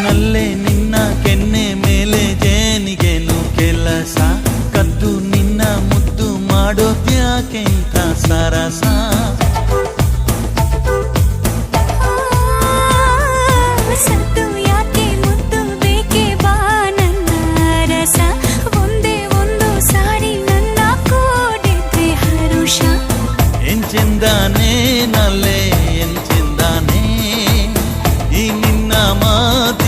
ನಲ್ಲೆ ನಿನ್ನ ಕೆನ್ನೆ ಮೇಲೆ ಜೇನಿಗೇನು ಕೆಲಸ, ಕದ್ದು ನಿನ್ನ ಮುದ್ದು ಮಾಡೋದ್ಯಾಕೆ ಇಂಥ ಸರಸ. ಸದ್ದು ಯಾಕೆ ಮುದ್ದು ಬೇಕೆ ಬಾ ನನ್ನ ರಸ, ಒಂದೇ ಒಂದು ಸಾರಿ ನನ್ನ ಕೂಡಿದ್ರೆ ಹರುಷ. ಎಂಚೆಂದಾನೆ ನಲ್ಲೆ ಎಂಚೆಂದಾನೆ ಈ ನಿನ್ನ ಮಾತು